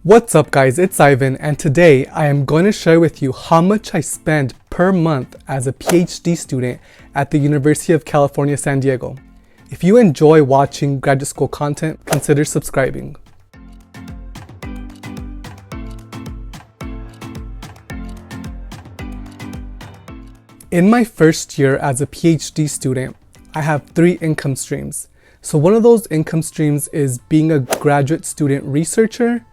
What's up guys, it's Ivan, and today I am going to share with you how much I spend per month as a PhD student at the University of California, San Diego. If you enjoy watching graduate school content, consider subscribing. In my first year as a PhD student, I have 3 income streams. So one of those income streams is being a graduate student researcher.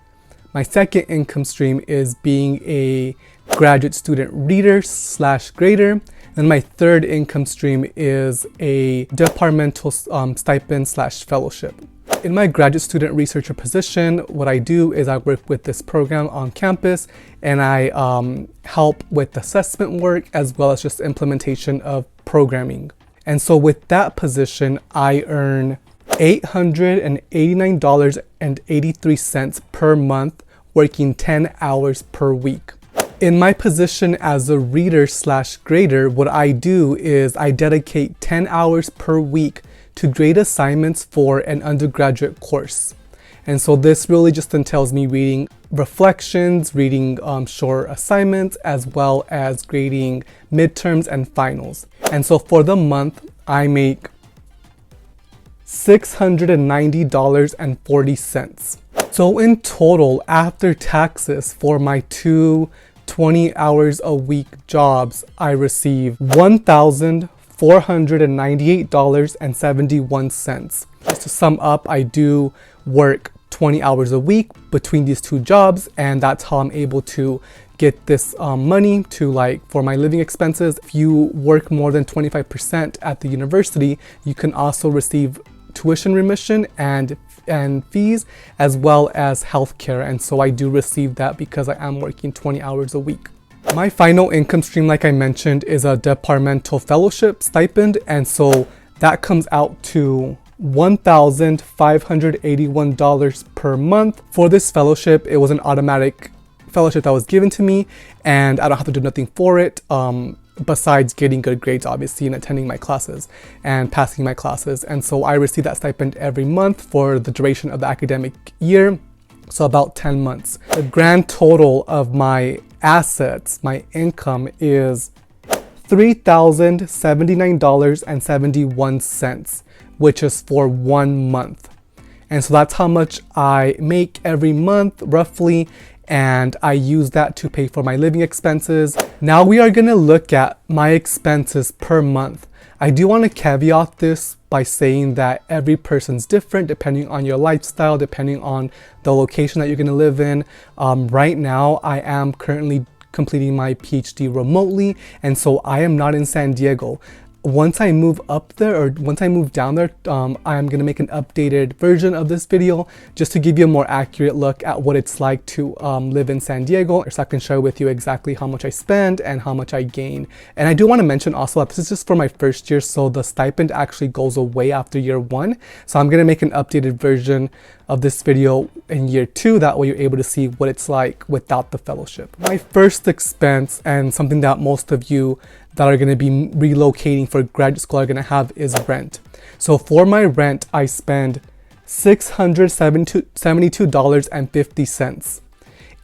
My second income stream is being a graduate student reader / grader. And my third income stream is a departmental stipend / fellowship. In my graduate student researcher position, what I do is I work with this program on campus and I help with assessment work as well as just implementation of programming. And so with that position, I earn $889.83 per month, working 10 hours per week. In my position as a reader / grader, what I do is I dedicate 10 hours per week to grade assignments for an undergraduate course. And so this really just entails me reading reflections, reading short assignments, as well as grading midterms and finals. And so for the month, I make $690.40. So in total, after taxes for my 2 20 hours a week jobs, I receive $1,498.71. Just to sum up, I do work 20 hours a week between these 2 jobs, and that's how I'm able to get this money to for my living expenses. If you work more than 25% at the university, you can also receive tuition remission and fees as well as healthcare, and so I do receive that because I am working 20 hours a week. My final income stream, like I mentioned, is a departmental fellowship stipend, and so that comes out to $1,581 per month. For this fellowship, it was an automatic fellowship that was given to me and I don't have to do nothing for it besides getting good grades, obviously, and attending my classes and passing my classes. And so I receive that stipend every month for the duration of the academic year, so about 10 months. The grand total of my assets, my income, is $3,079.71, which is for 1 month. And so that's how much I make every month, roughly, and I use that to pay for my living expenses. Now we are going to look at my expenses per month. I do want to caveat this by saying that every person's different depending on your lifestyle, depending on the location that you're going to live in. Right now, I am currently completing my PhD remotely, and so I am not in San Diego. Once I move up there, or once I move down there, I am going to make an updated version of this video just to give you a more accurate look at what it's like to live in San Diego, so I can share with you exactly how much I spend and how much I gain. And I do want to mention also that this is just for my first year, so the stipend actually goes away after year 1. So I'm going to make an updated version of this video in year 2, that way you're able to see what it's like without the fellowship. My first expense, and something that most of you that are going to be relocating for graduate school are going to have, is rent. So for my rent, I spend $672.50.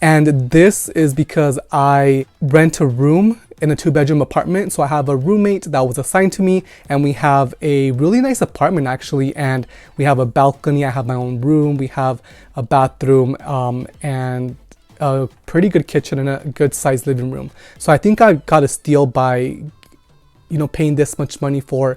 And this is because I rent a room in a 2-bedroom apartment. So I have a roommate that was assigned to me, and we have a really nice apartment actually, and we have a balcony. I have my own room, we have a bathroom, and a pretty good kitchen and a good sized living room. So I think I got a steal by, paying this much money for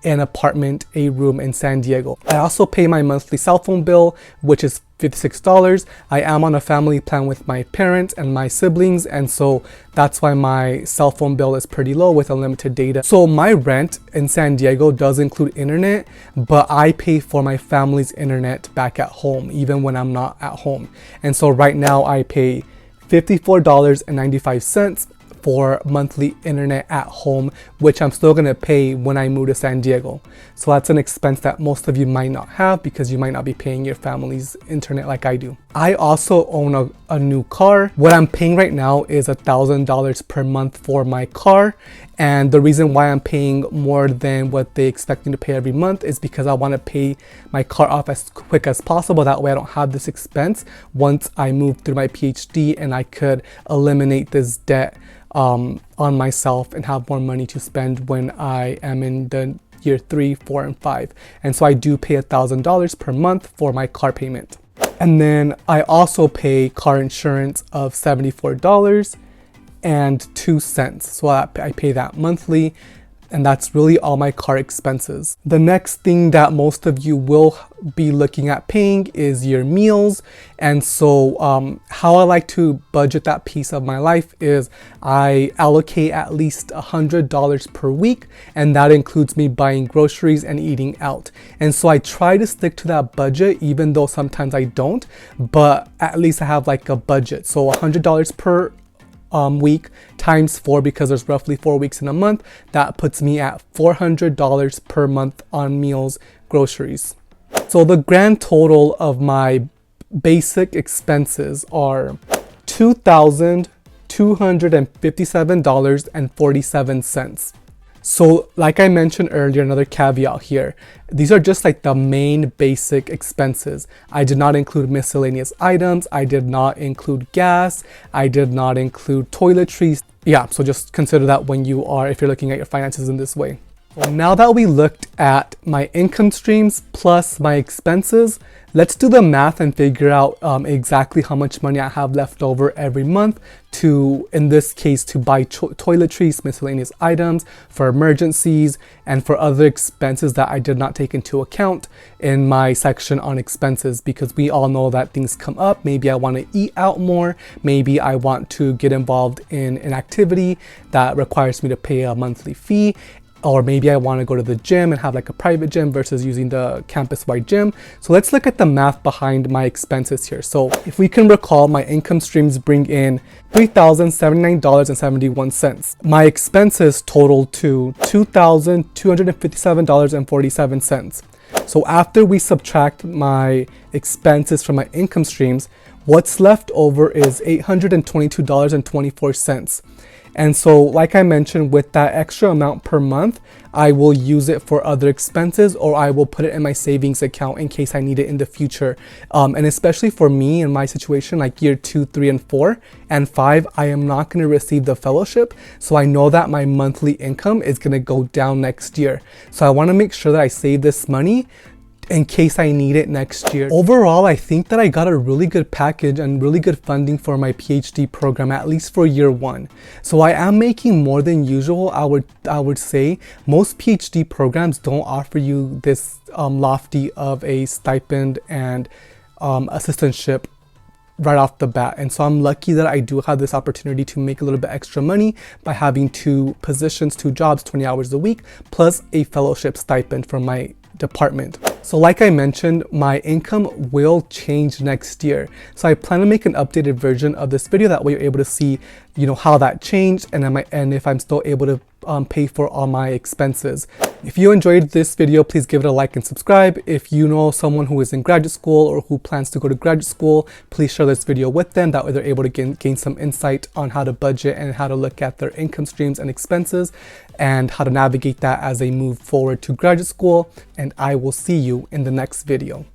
an apartment, a room in San Diego. I also pay my monthly cell phone bill, which is $56. I am on a family plan with my parents and my siblings, and so that's why my cell phone bill is pretty low with unlimited data. So my rent in San Diego does include internet, but I pay for my family's internet back at home, even when I'm not at home. And so right now I pay $54.95 for monthly internet at home, which I'm still gonna pay when I move to San Diego. So that's an expense that most of you might not have because you might not be paying your family's internet like I do. I also own a new car. What I'm paying right now is $1,000 per month for my car, And the reason why I'm paying more than what they expect me to pay every month is because I want to pay my car off as quick as possible. That way I don't have this expense once I move through my PhD, and I could eliminate this debt on myself and have more money to spend when I am in the year 3, 4, and 5. And so I do pay $1,000 per month for my car payment. And then I also pay car insurance of $74.02. So I pay that monthly, and that's really all my car expenses. The next thing that most of you will be looking at paying is your meals. And so how I like to budget that piece of my life is I allocate at least $100 per week, and that includes me buying groceries and eating out. And so I try to stick to that budget, even though sometimes I don't, but at least I have like a budget. So $100 per week times 4, because there's roughly 4 weeks in a month. That puts me at $400 per month on meals, groceries. So the grand total of my basic expenses are $2,257.47. So like I mentioned earlier, another caveat here, these are just like the main basic expenses. I did not include miscellaneous items. I did not include gas. I did not include toiletries. Yeah, so just consider that when if you're looking at your finances in this way. Well, now that we looked at my income streams plus my expenses, let's do the math and figure out exactly how much money I have left over every month to, in this case, to buy toiletries, miscellaneous items, for emergencies, and for other expenses that I did not take into account in my section on expenses, because we all know that things come up. Maybe I want to eat out more. Maybe I want to get involved in an activity that requires me to pay a monthly fee. Or maybe I want to go to the gym and have like a private gym versus using the campus-wide gym. So let's look at the math behind my expenses here. So if we can recall, my income streams bring in $3,079.71. My expenses total to $2,257.47. So after we subtract my expenses from my income streams, what's left over is $822.24. And so, like I mentioned, with that extra amount per month, I will use it for other expenses, or I will put it in my savings account in case I need it in the future. And especially for me in my situation, like year 2, 3, and 4, and 5, I am not going to receive the fellowship. So I know that my monthly income is going to go down next year. So I want to make sure that I save this money in case I need it next year. Overall, I think that I got a really good package and really good funding for my PhD program, at least for year 1. So I am making more than usual. I would say most PhD programs don't offer you this lofty of a stipend and assistantship right off the bat. And so I'm lucky that I do have this opportunity to make a little bit extra money by having 2 positions, 2 jobs, 20 hours a week, plus a fellowship stipend from my department. So like I mentioned, my income will change next year. So I plan to make an updated version of this video. That way you're able to see, how that changed, and if I'm still able to pay for all my expenses. If you enjoyed this video, please give it a like and subscribe. If you know someone who is in graduate school or who plans to go to graduate school, please share this video with them. That way they're able to gain some insight on how to budget and how to look at their income streams and expenses and how to navigate that as they move forward to graduate school. And I will see you in the next video.